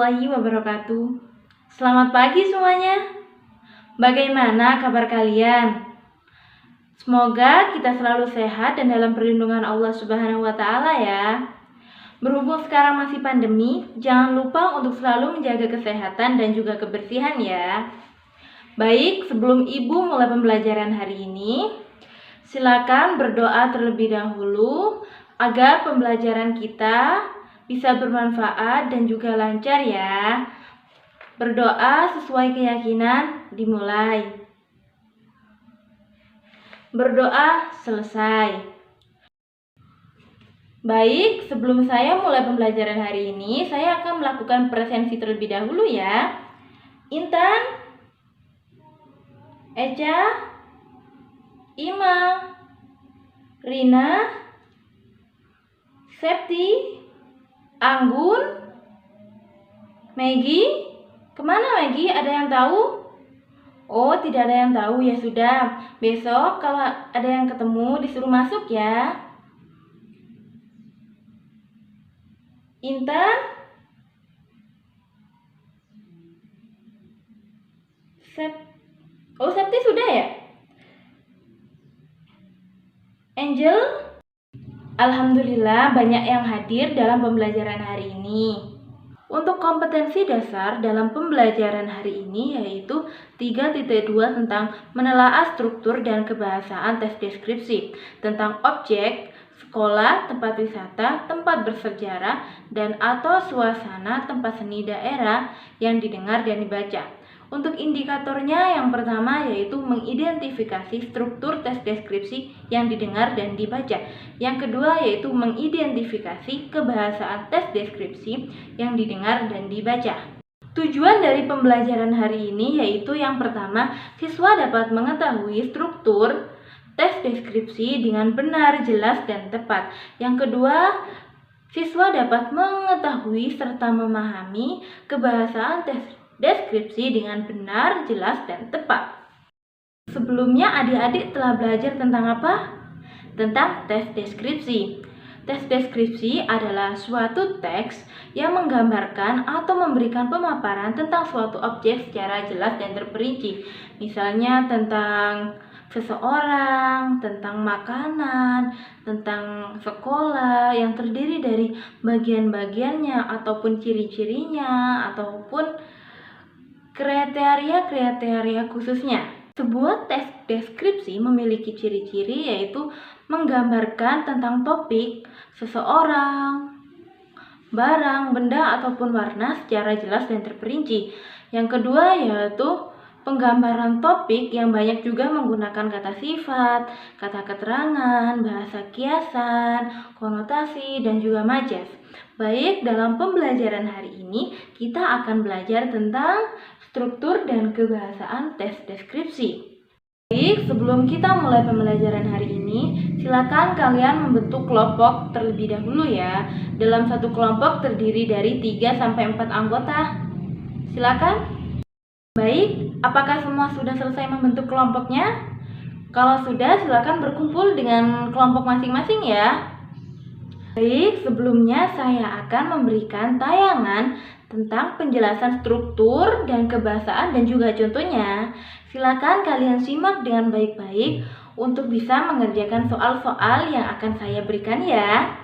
warahmatullahi wabarakatuh. Selamat pagi semuanya. Bagaimana kabar kalian? Semoga kita selalu sehat dan dalam perlindungan Allah Subhanahu wa Ta'ala ya. Berhubung sekarang masih pandemi, jangan lupa untuk selalu menjaga kesehatan dan juga kebersihan ya. Baik, sebelum Ibu mulai pembelajaran hari ini, silakan berdoa terlebih dahulu agar pembelajaran kita bisa bermanfaat dan juga lancar ya. Berdoa sesuai keyakinan, dimulai. Berdoa selesai. Baik, sebelum saya mulai pembelajaran hari ini, saya akan melakukan presensi terlebih dahulu ya. Intan, Eca, Ima, Rina, Septi, Anggun, Maggie. Kemana Maggie? Ada yang tahu? Oh, tidak ada yang tahu, ya sudah. Besok kalau ada yang ketemu disuruh masuk ya. Intan, Septi sudah ya? Angel, alhamdulillah banyak yang hadir dalam pembelajaran hari ini. Untuk kompetensi dasar dalam pembelajaran hari ini yaitu 3.2 tentang menelaah struktur dan kebahasaan tes deskripsi, tentang objek, sekolah, tempat wisata, tempat bersejarah, dan atau suasana tempat seni daerah yang didengar dan dibaca. Untuk indikatornya yang pertama yaitu mengidentifikasi struktur tes deskripsi yang didengar dan dibaca. Yang kedua yaitu mengidentifikasi kebahasaan tes deskripsi yang didengar dan dibaca. Tujuan dari pembelajaran hari ini yaitu yang pertama, siswa dapat mengetahui struktur tes deskripsi dengan benar, jelas, dan tepat. Yang kedua, siswa dapat mengetahui serta memahami kebahasaan tes deskripsi dengan benar, jelas, dan tepat. Sebelumnya adik-adik telah belajar tentang apa? Tentang tes deskripsi. Tes deskripsi adalah suatu teks yang menggambarkan atau memberikan pemaparan tentang suatu objek secara jelas dan terperinci. Misalnya tentang seseorang, tentang makanan, tentang sekolah yang terdiri dari bagian-bagiannya ataupun ciri-cirinya ataupun kriteria khususnya. Sebuah tes deskripsi memiliki ciri-ciri yaitu menggambarkan tentang topik, seseorang, barang, benda, ataupun warna secara jelas dan terperinci. Yang kedua yaitu penggambaran topik yang banyak juga menggunakan kata sifat, kata keterangan, bahasa kiasan, konotasi, dan juga majas. Baik, dalam pembelajaran hari ini kita akan belajar tentang struktur dan kebahasaan tes deskripsi. Baik, sebelum kita mulai pembelajaran hari ini, silakan kalian membentuk kelompok terlebih dahulu ya. Dalam satu kelompok terdiri dari 3-4 anggota. Silakan. Baik, apakah semua sudah selesai membentuk kelompoknya? Kalau sudah, silakan berkumpul dengan kelompok masing-masing ya. Baik, sebelumnya saya akan memberikan tayangan tentang penjelasan struktur dan kebahasaan dan juga contohnya. Silakan kalian simak dengan baik-baik untuk bisa mengerjakan soal-soal yang akan saya berikan ya.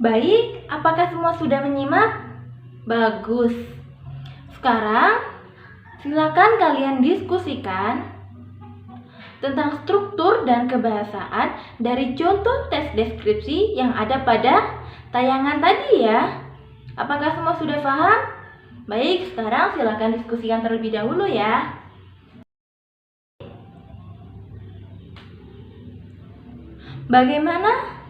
Baik, apakah semua sudah menyimak? Bagus. Sekarang, silakan kalian diskusikan tentang struktur dan kebahasaan dari contoh tes deskripsi yang ada pada tayangan tadi ya. Apakah semua sudah paham? Baik, sekarang silakan diskusikan terlebih dahulu ya. Bagaimana?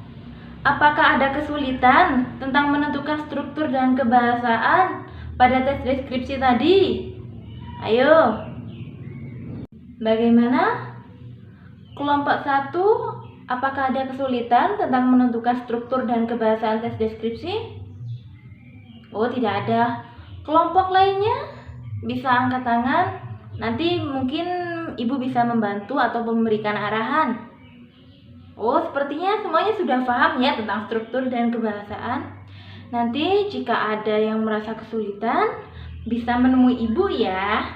Apakah ada kesulitan tentang menentukan struktur dan kebahasaan pada tes deskripsi tadi? Ayo. Bagaimana? Kelompok 1, apakah ada kesulitan tentang menentukan struktur dan kebahasaan tes deskripsi? Oh, tidak ada. Kelompok lainnya bisa angkat tangan. Nanti mungkin Ibu bisa membantu atau memberikan arahan. Oh, sepertinya semuanya sudah paham ya tentang struktur dan kebahasaan. Nanti jika ada yang merasa kesulitan, bisa menemui Ibu ya.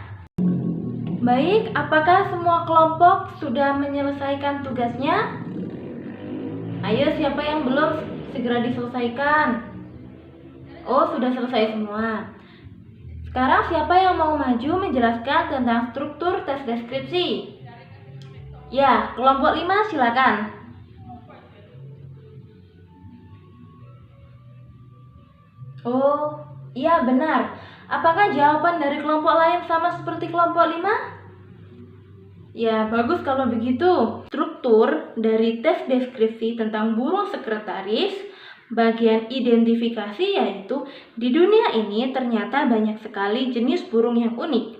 Baik, apakah semua kelompok sudah menyelesaikan tugasnya? Ayo, siapa yang belum segera diselesaikan? Oh, sudah selesai semua. Sekarang siapa yang mau maju menjelaskan tentang struktur tes deskripsi? Ya, kelompok 5 silakan. Oh, iya benar. Apakah jawaban dari kelompok lain sama seperti kelompok 5? Ya, bagus kalau begitu. Struktur dari tes deskripsi tentang burung sekretaris, bagian identifikasi yaitu di dunia ini ternyata banyak sekali jenis burung yang unik.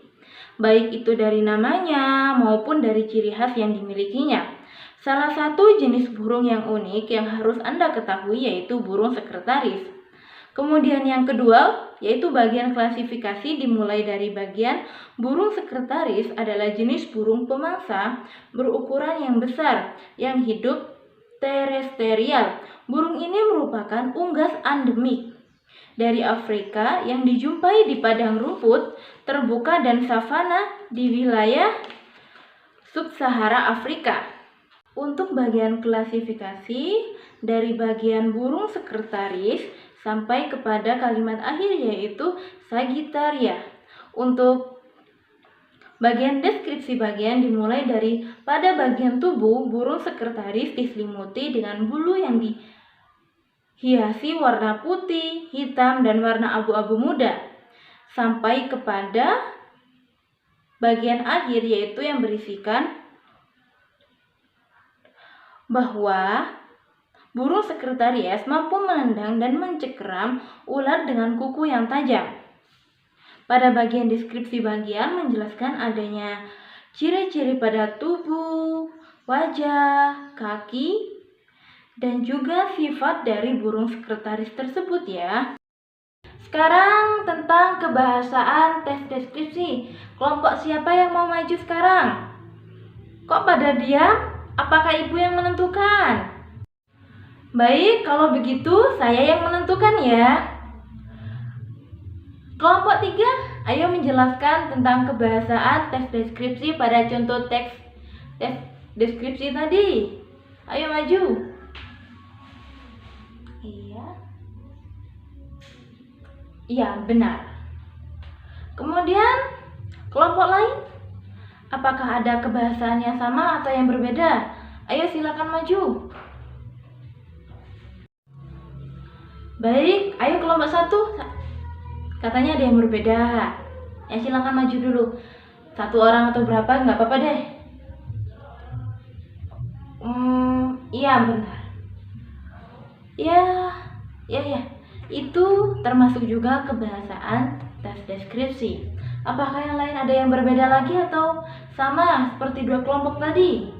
Baik itu dari namanya maupun dari ciri khas yang dimilikinya. Salah satu jenis burung yang unik yang harus Anda ketahui yaitu burung sekretaris. Kemudian yang kedua, yaitu bagian klasifikasi dimulai dari bagian burung sekretaris adalah jenis burung pemangsa berukuran yang besar yang hidup terestrial. Burung ini merupakan unggas endemik dari Afrika yang dijumpai di padang rumput terbuka dan savana di wilayah sub-Sahara Afrika. Untuk bagian klasifikasi dari bagian burung sekretaris sampai kepada kalimat akhir yaitu Sagittaria. Untuk bagian deskripsi bagian dimulai dari pada bagian tubuh burung sekretaris diselimuti dengan bulu yang dihiasi warna putih, hitam, dan warna abu-abu muda. Sampai kepada bagian akhir yaitu yang berisikan bahwa burung sekretaris mampu menendang dan mencengkeram ular dengan kuku yang tajam. Pada bagian deskripsi bagian menjelaskan adanya ciri-ciri pada tubuh, wajah, kaki, dan juga sifat dari burung sekretaris tersebut ya. Sekarang tentang kebahasaan tes deskripsi. Kelompok siapa yang mau maju sekarang? Kok pada diam? Apakah Ibu yang menentukan? Baik, kalau begitu saya yang menentukan ya. Kelompok 3, ayo menjelaskan tentang kebahasaan tes deskripsi pada contoh tes deskripsi tadi. Ayo maju. Iya, benar. Kemudian, kelompok lain, apakah ada kebahasaan yang sama atau yang berbeda? Ayo silakan maju. Baik, ayo kelompok 1. Katanya ada yang berbeda. Ya silakan maju dulu. 1 orang atau berapa, nggak apa-apa deh. Iya benar. Ya. Itu termasuk juga kebahasaan tes deskripsi. Apakah yang lain ada yang berbeda lagi atau sama seperti 2 kelompok tadi?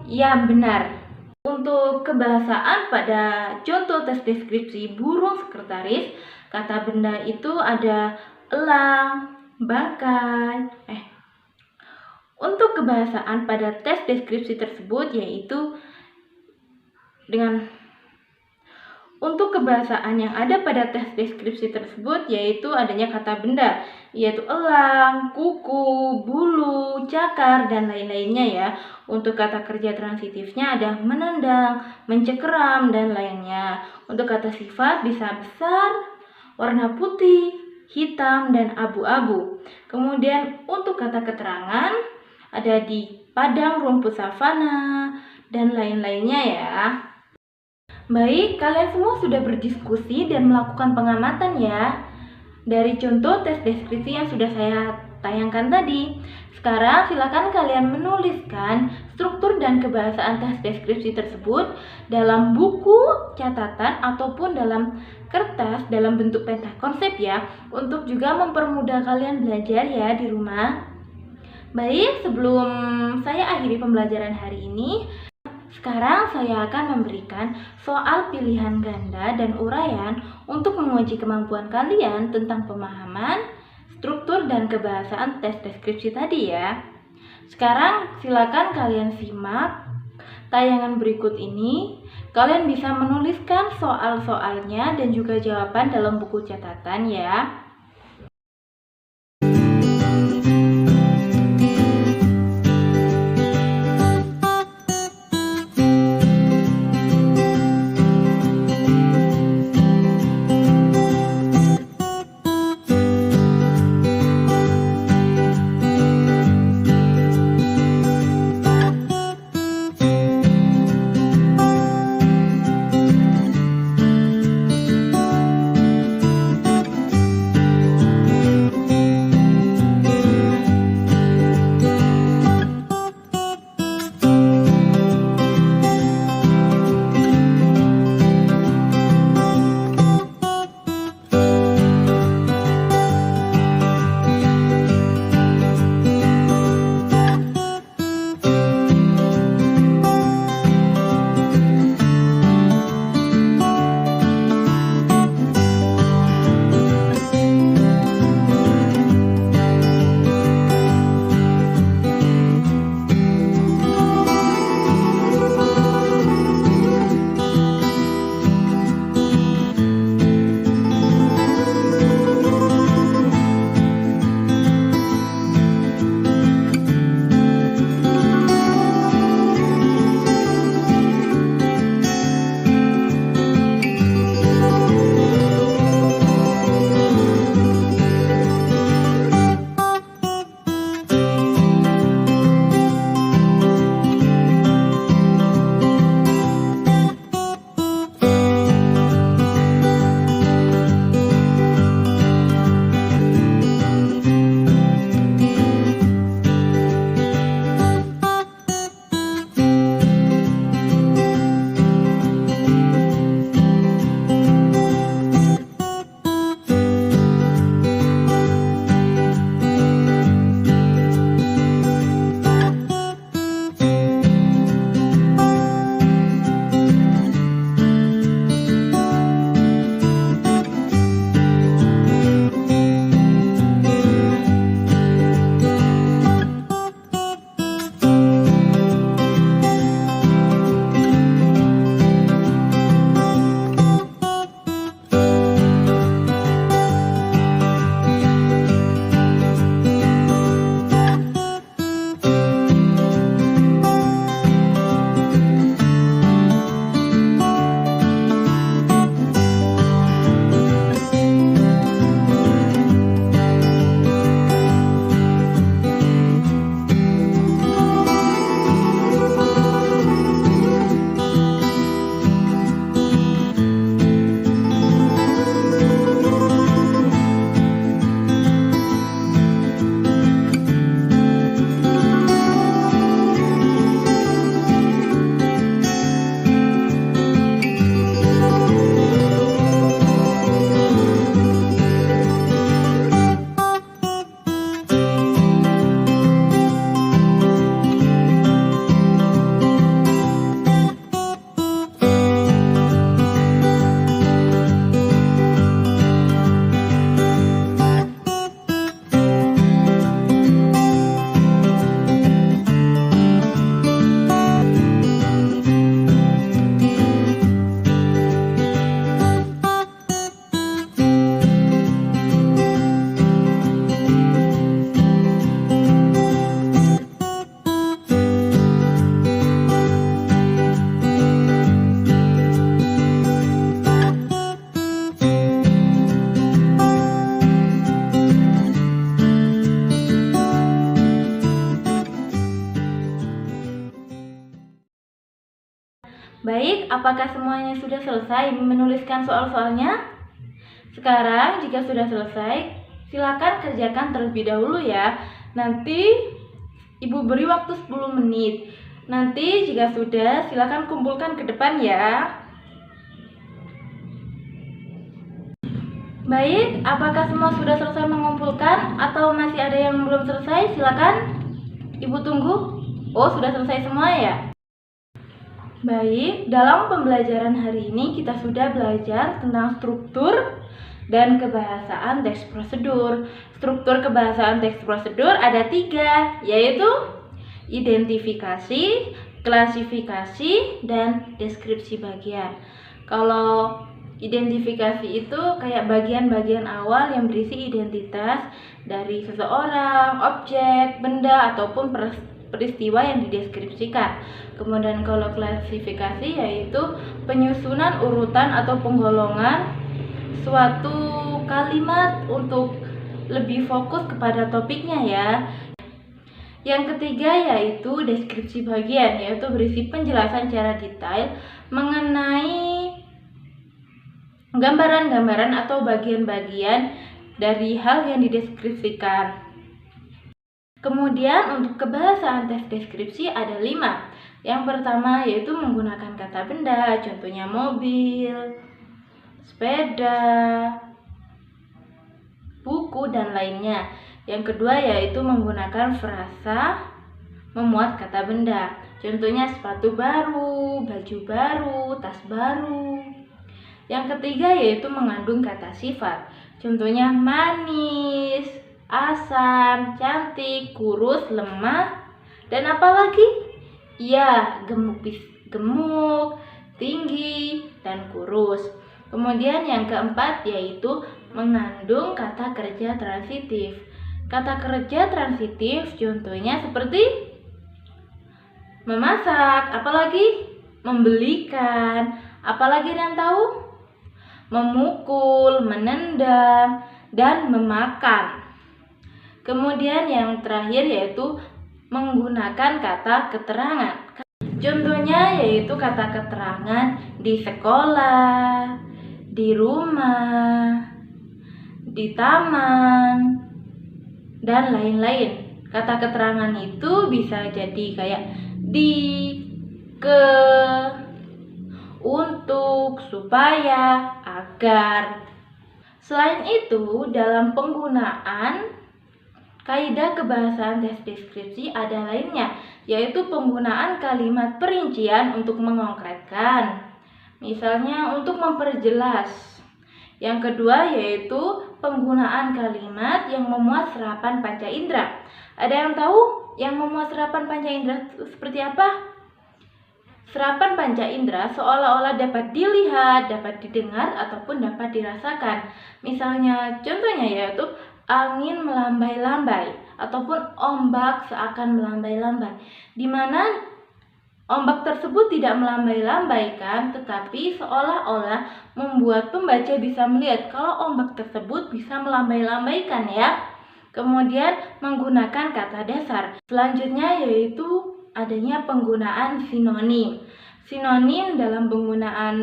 Ya benar. Untuk kebahasaan pada contoh tes deskripsi burung sekretaris, kata benda itu ada elang, bangkai. Untuk kebahasaan pada tes deskripsi tersebut yaitu Untuk kebahasaan yang ada pada tes deskripsi tersebut yaitu adanya kata benda, yaitu elang, kuku, bulu, cakar, dan lain-lainnya ya. Untuk kata kerja transitifnya ada menendang, mencengkeram, dan lainnya. Untuk kata sifat bisa besar, warna putih, hitam, dan abu-abu. Kemudian untuk kata keterangan ada di padang rumput savana, dan lain-lainnya ya. Baik, kalian semua sudah berdiskusi dan melakukan pengamatan ya. Dari contoh tes deskripsi yang sudah saya tayangkan tadi. Sekarang silakan kalian menuliskan struktur dan kebahasaan tes deskripsi tersebut dalam buku catatan ataupun dalam kertas dalam bentuk peta konsep ya, untuk juga mempermudah kalian belajar ya di rumah. Baik, sebelum saya akhiri pembelajaran hari ini, sekarang saya akan memberikan soal pilihan ganda dan uraian untuk menguji kemampuan kalian tentang pemahaman, struktur, dan kebahasaan tes deskripsi tadi ya. Sekarang silakan kalian simak tayangan berikut ini. Kalian bisa menuliskan soal-soalnya dan juga jawaban dalam buku catatan ya. Baik, apakah semuanya sudah selesai menuliskan soal-soalnya? Sekarang jika sudah selesai, silakan kerjakan terlebih dahulu ya. Nanti Ibu beri waktu 10 menit. Nanti jika sudah, silakan kumpulkan ke depan ya. Baik, apakah semua sudah selesai mengumpulkan atau masih ada yang belum selesai? Silakan Ibu tunggu. Oh, sudah selesai semua ya? Baik, dalam pembelajaran hari ini kita sudah belajar tentang struktur dan kebahasaan teks prosedur. Struktur kebahasaan teks prosedur ada 3, yaitu identifikasi, klasifikasi, dan deskripsi bagian. Kalau identifikasi itu kayak bagian-bagian awal yang berisi identitas dari seseorang, objek, benda, ataupun peristiwa yang dideskripsikan. Kemudian kalau klasifikasi yaitu penyusunan urutan atau penggolongan suatu kalimat untuk lebih fokus kepada topiknya ya. Yang ketiga yaitu deskripsi bagian, yaitu berisi penjelasan secara detail mengenai gambaran-gambaran atau bagian-bagian dari hal yang dideskripsikan. Kemudian untuk kebahasaan teks deskripsi ada 5. Yang pertama yaitu menggunakan kata benda, contohnya mobil, sepeda, buku, dan lainnya. Yang kedua yaitu menggunakan frasa memuat kata benda, contohnya sepatu baru, baju baru, tas baru. Yang ketiga yaitu mengandung kata sifat, contohnya manis, asam, cantik, kurus, lemah, dan apalagi? Ya, gemuk, tinggi, dan kurus. Kemudian yang keempat yaitu mengandung kata kerja transitif. Kata kerja transitif contohnya seperti memasak, apalagi? Membelikan, apalagi yang tahu? Memukul, menendang, dan memakan. Kemudian yang terakhir yaitu menggunakan kata keterangan. Contohnya yaitu kata keterangan di sekolah, di rumah, di taman, dan lain-lain. Kata keterangan itu bisa jadi kayak di, ke, untuk, supaya, agar. Selain itu, dalam penggunaan kaidah kebahasaan teks deskripsi ada lainnya, yaitu penggunaan kalimat perincian untuk mengkonkretkan. Misalnya untuk memperjelas. Yang kedua yaitu penggunaan kalimat yang memuat serapan panca indera. Ada yang tahu yang memuat serapan panca indera seperti apa? Serapan panca indera seolah-olah dapat dilihat, dapat didengar, ataupun dapat dirasakan. Misalnya, contohnya yaitu angin melambai-lambai ataupun ombak seakan melambai-lambai, di mana ombak tersebut tidak melambai-lambai kan, tetapi seolah-olah membuat pembaca bisa melihat kalau ombak tersebut bisa melambai-lambaikan ya. Kemudian menggunakan kata dasar. Selanjutnya yaitu adanya penggunaan sinonim. Sinonim dalam penggunaan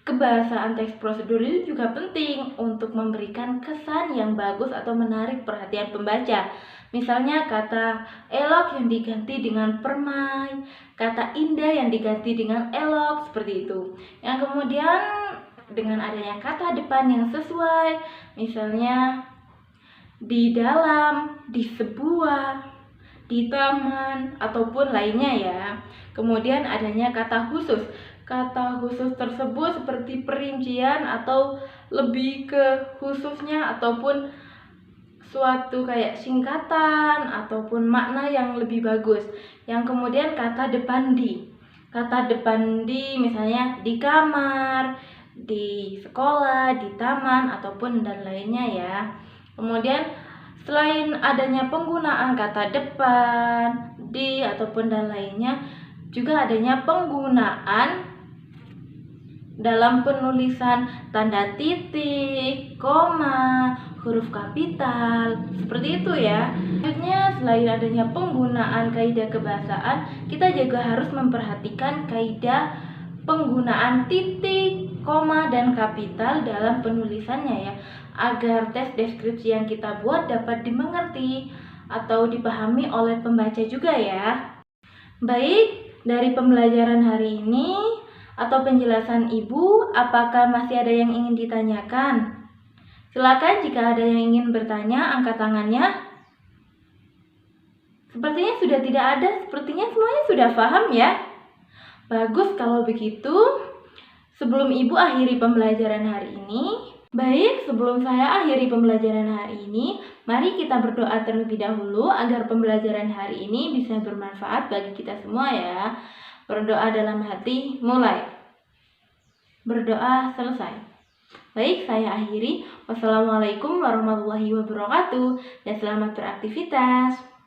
kebahasaan teks prosedur itu juga penting untuk memberikan kesan yang bagus atau menarik perhatian pembaca. Misalnya kata elok yang diganti dengan permai, kata indah yang diganti dengan elok, seperti itu. Yang kemudian dengan adanya kata depan yang sesuai, misalnya di dalam, di sebuah, di taman, ataupun lainnya ya. Kemudian adanya kata khusus. Kata khusus tersebut seperti perincian atau lebih ke khususnya ataupun suatu kayak singkatan ataupun makna yang lebih bagus. Yang kemudian kata depan di. Kata depan di misalnya di kamar, di sekolah, di taman, ataupun dan lainnya ya. Kemudian selain adanya penggunaan kata depan, di, ataupun dan lainnya, juga adanya penggunaan dalam penulisan tanda titik, koma, huruf kapital, seperti itu ya. Selanjutnya, selain adanya penggunaan kaidah kebahasaan, kita juga harus memperhatikan kaidah penggunaan titik, koma, dan kapital dalam penulisannya ya, agar teks deskripsi yang kita buat dapat dimengerti atau dipahami oleh pembaca juga ya. Baik, dari pembelajaran hari ini atau penjelasan Ibu, apakah masih ada yang ingin ditanyakan? Silakan jika ada yang ingin bertanya, angkat tangannya. Sepertinya sudah tidak ada, sepertinya semuanya sudah paham ya. Bagus kalau begitu. Sebelum Ibu akhiri pembelajaran hari ini, sebelum saya akhiri pembelajaran hari ini, mari kita berdoa terlebih dahulu agar pembelajaran hari ini bisa bermanfaat bagi kita semua ya. Berdoa dalam hati, mulai. Berdoa selesai. Baik, saya akhiri. Wassalamualaikum warahmatullahi wabarakatuh dan selamat beraktivitas.